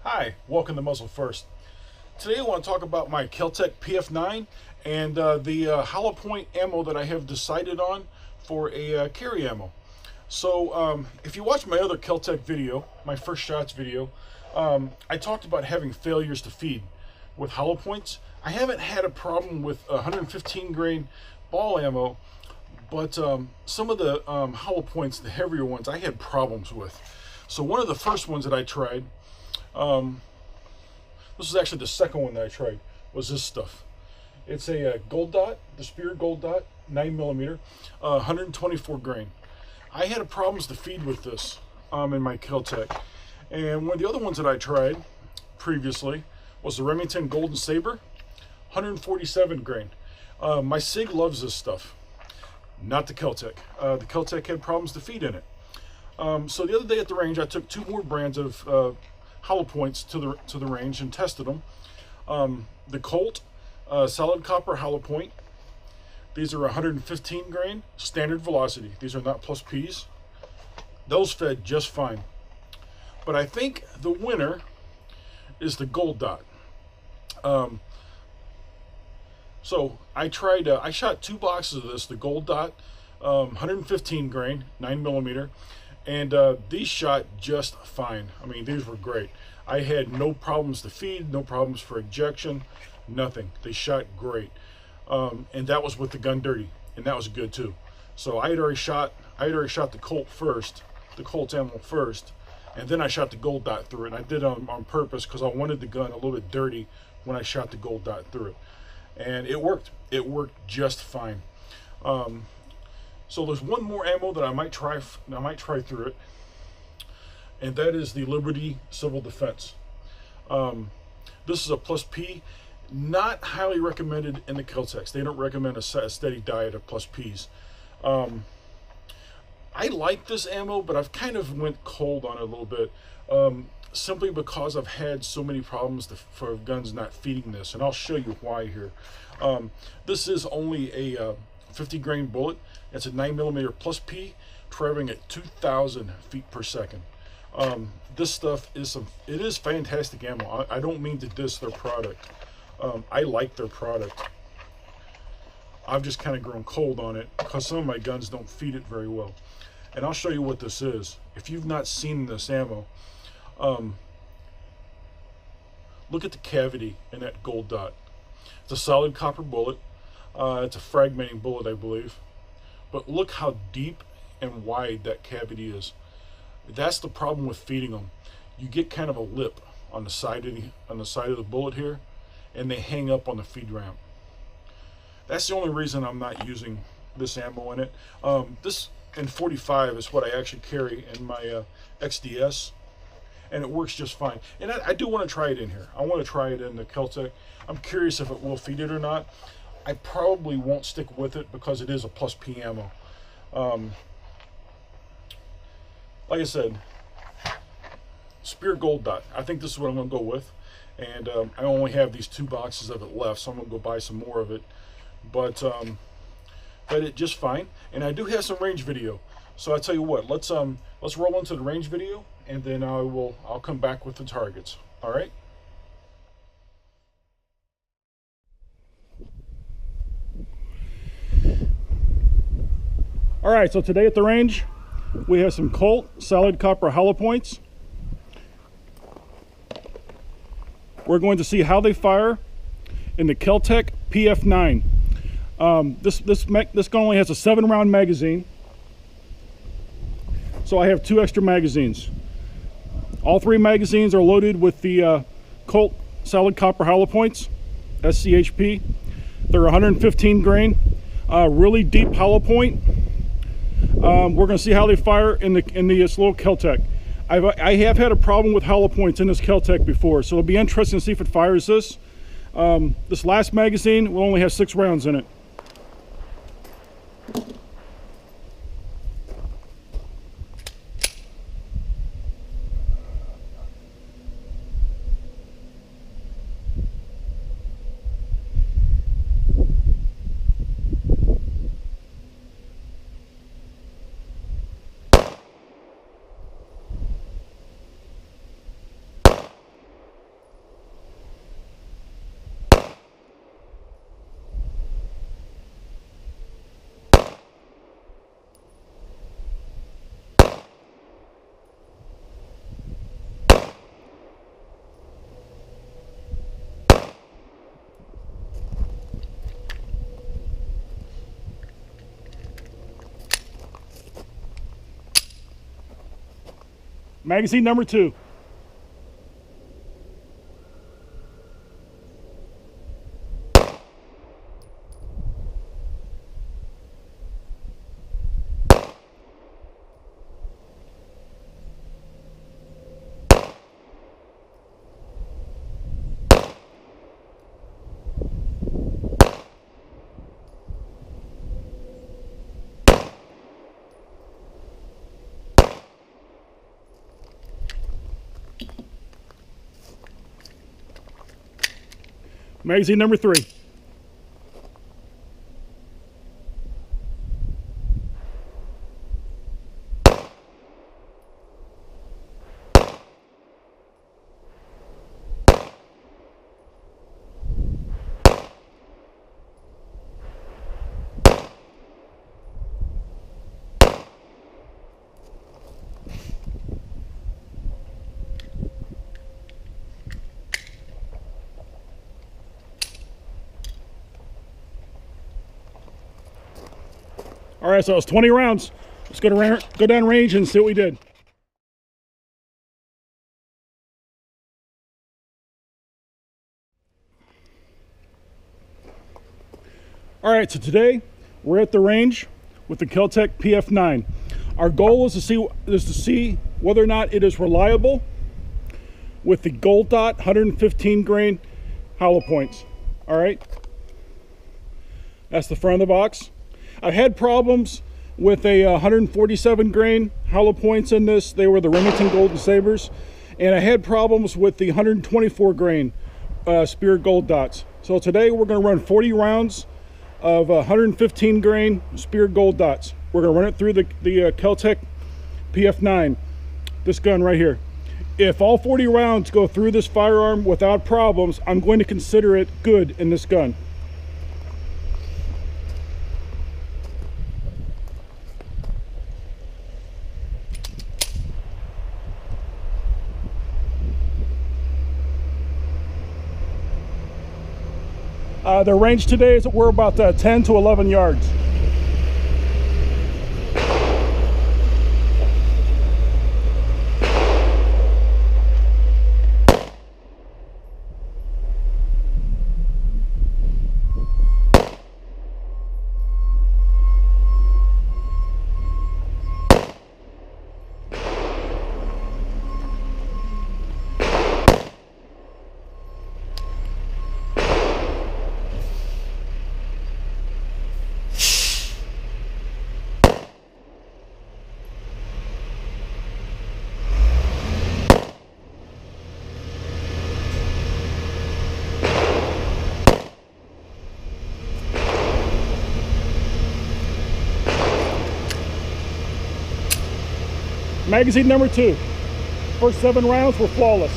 Hi, welcome to Muzzle First. Today I want to talk about my Kel-Tec PF9 and the hollow point ammo that I have decided on for a carry ammo. So if you watch my other Kel-Tec video, my first shots video, I talked about having failures to feed with hollow points. I haven't had a problem with 115 grain ball ammo, but some of the hollow points, the heavier ones, I had problems with. So one of the first ones that I tried, this is actually the second one that I tried, was this stuff. It's a gold dot, the Speer gold dot, 9mm, 124 grain. I had problems to feed with this in my Kel-Tec. And one of the other ones that I tried previously was the Remington Golden Saber, 147 grain. My SIG loves this stuff, not the Kel-Tec. The Kel-Tec had problems to feed in it. So the other day at the range, I took two more brands of hollow points to the range and tested them. The Colt solid copper hollow point. These are 115 grain standard velocity. These are not plus P's. Those fed just fine. But I think the winner is the gold dot. So I tried. I shot 2 boxes of this, the gold dot, 115 grain, 9mm. And these shot just fine. I mean, these were great. I had no problems to feed, no problems for ejection, nothing. They shot great. And that was with the gun dirty, and that was good too. So I had already shot the Colt first, the Colt ammo first, and then I shot the gold dot through it. And I did it on purpose because I wanted the gun a little bit dirty when I shot the gold dot through it. And it worked. It worked just fine. So there's one more ammo that I might try through it, and that is the Liberty Civil Defense. This is a plus P, not highly recommended in the Kel-Tecs. They don't recommend a steady diet of plus Ps. I like this ammo, but I've kind of went cold on it a little bit, simply because I've had so many problems for guns not feeding this, and I'll show you why here. This is only a 50 grain bullet. It's a 9mm plus P, traveling at 2,000 feet per second. This stuff is it is fantastic ammo. I don't mean to diss their product. I like their product. I've just kind of grown cold on it because some of my guns don't feed it very well. And I'll show you what this is. If you've not seen this ammo, look at the cavity in that gold dot. It's a solid copper bullet. It's a fragmenting bullet, I believe. But look how deep and wide that cavity is. That's the problem with feeding them. You get kind of a lip on the side of the bullet here, and they hang up on the feed ramp. That's the only reason I'm not using this ammo in it. This in 45 is what I actually carry in my XDS, and it works just fine. And I do want to try it in here. I want to try it in the Kel-Tec. I'm curious if it will feed it or not. I probably won't stick with it because it is a plus P ammo. Like I said, Speer gold dot. I think this is what I'm going to go with. And I only have these 2 boxes of it left, so I'm going to go buy some more of it. But fed it just fine. And I do have some range video. So I tell you what, let's roll into the range video, and then I'll come back with the targets. All right. All right, so today at the range, we have some Colt solid copper hollow points. We're going to see how they fire in the Kel-Tec PF9. This gun only has a 7-round magazine, so I have 2 extra magazines. All 3 magazines are loaded with the Colt solid copper hollow points, SCHP. They're 115 grain, really deep hollow point. We're going to see how they fire in this little Kel-Tec. I have had a problem with hollow points in this Kel-Tec before, so it'll be interesting to see if it fires this. This last magazine will only have 6 rounds in it. Magazine number 2. Magazine number 3. All right, so it was 20 rounds. Let's go down range and see what we did. All right, so today we're at the range with the Kel-Tec PF9. Our goal is to see whether or not it is reliable with the gold dot 115 grain hollow points. All right, that's the front of the box. I've had problems with a 147 grain hollow points in this. They were the Remington Golden Sabers. And I had problems with the 124 grain Speer gold dots. So today we're going to run 40 rounds of 115 grain Speer gold dots. We're going to run it through the Kel-Tec PF9, this gun right here. If all 40 rounds go through this firearm without problems, I'm going to consider it good in this gun. The range today is we're about 10 to 11 yards. Magazine number 2. First 7 rounds were flawless.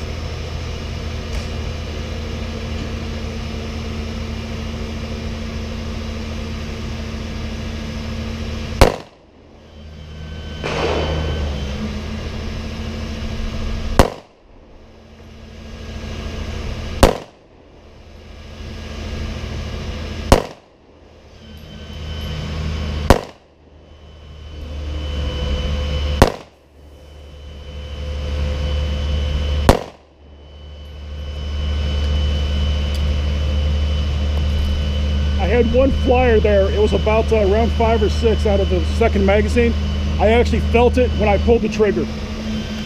I had one flyer there. It was about round 5 or 6 out of the second magazine. I actually felt it when I pulled the trigger.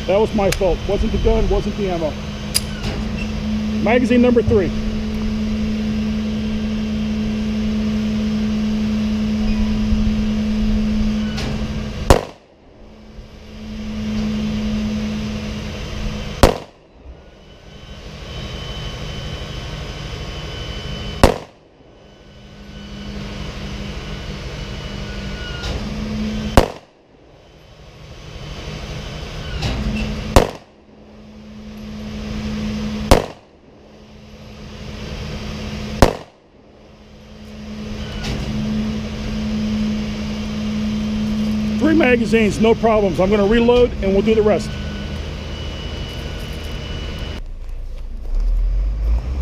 That was my fault. Wasn't the gun, wasn't the ammo. Magazine number 3. Three magazines, no problems. I'm going to reload and we'll do the rest.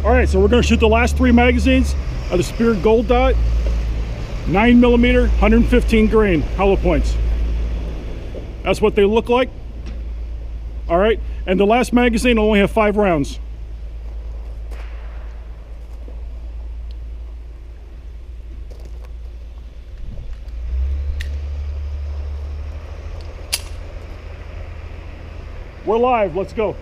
All right, so we're going to shoot the last 3 magazines of the Speer Gold Dot 9mm 115 grain hollow points. That's what they look like. All right, and the last magazine will only have 5 rounds. We're live, let's go.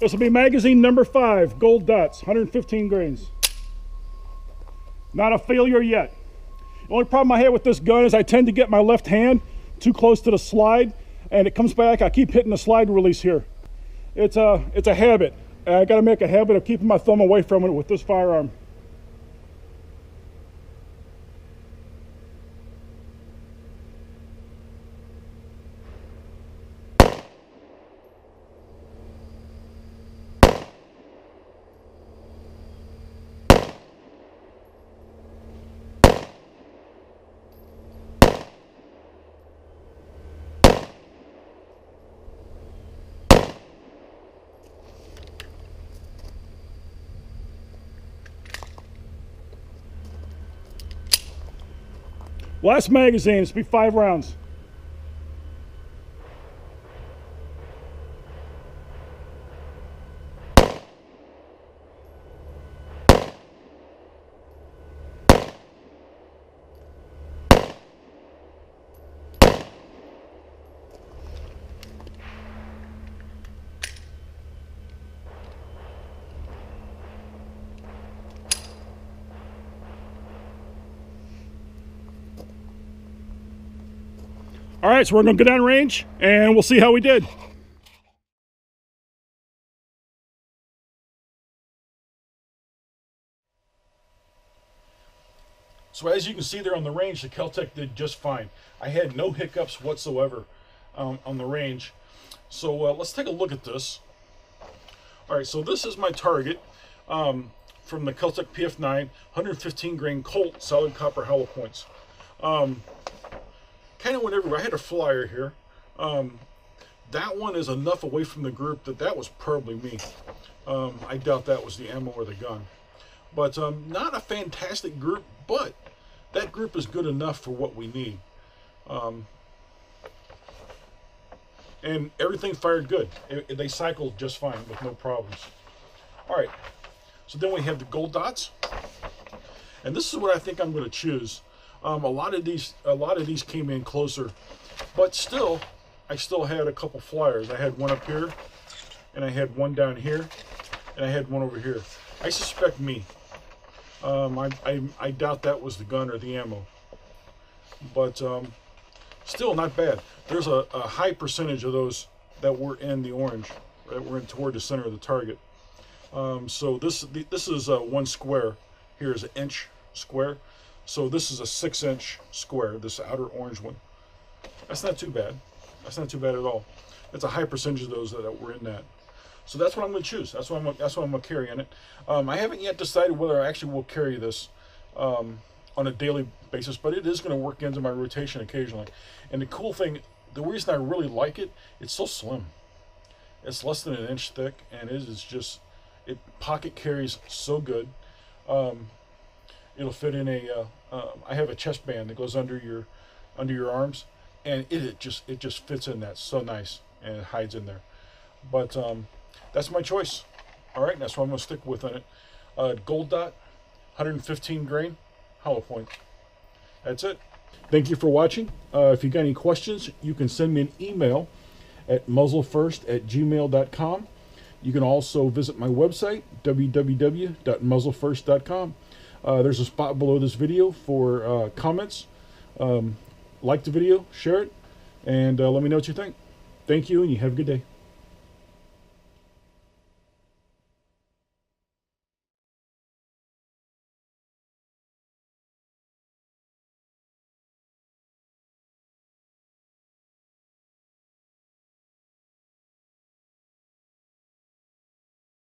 This will be magazine number 5, gold dots, 115 grains. Not a failure yet. The only problem I have with this gun is I tend to get my left hand too close to the slide, and it comes back. I keep hitting the slide release here. It's a habit. I got to make a habit of keeping my thumb away from it with this firearm. Last magazine, this will be 5 rounds. All right, so we're gonna go down range and we'll see how we did. So as you can see there on the range, the Kel-Tec did just fine. I had no hiccups whatsoever on the range. So let's take a look at this. All right, so this is my target from the Kel-Tec PF9, 115 grain Colt solid copper hollow points. Kind of went everywhere. I had a flyer here. That one is enough away from the group that was probably me. I doubt that was the ammo or the gun. But not a fantastic group, but that group is good enough for what we need. And everything fired good. They cycled just fine with no problems. All right, so then we have the gold dots. And this is what I think I'm going to choose. A lot of these came in closer, but still, I still had a couple flyers. I had one up here, and I had one down here, and I had one over here. I suspect me. I doubt that was the gun or the ammo, but still not bad. There's a high percentage of those that were in the orange, that were in toward the center of the target. So this is one square. Here is an inch square. So this is a 6-inch square, this outer orange one. That's not too bad. That's not too bad at all. It's a high percentage of those that were in that. So that's what I'm going to choose. That's what I'm going to carry in it. I haven't yet decided whether I actually will carry this on a daily basis, but it is going to work into my rotation occasionally. And the cool thing, the reason I really like it, it's so slim. It's less than an inch thick, and it is just, it pocket carries so good. It'll fit in a. I have a chest band that goes under your arms, and it just fits in that so nice, and it hides in there. But that's my choice. All right, that's what I'm gonna stick with on it. Gold dot, 115 grain, hollow point. That's it. Thank you for watching. If you got any questions, you can send me an email at muzzlefirst@gmail.com. You can also visit my website, www.muzzlefirst.com. There's a spot below this video for comments. Like the video, share it, and let me know what you think. Thank you, and you have a good day.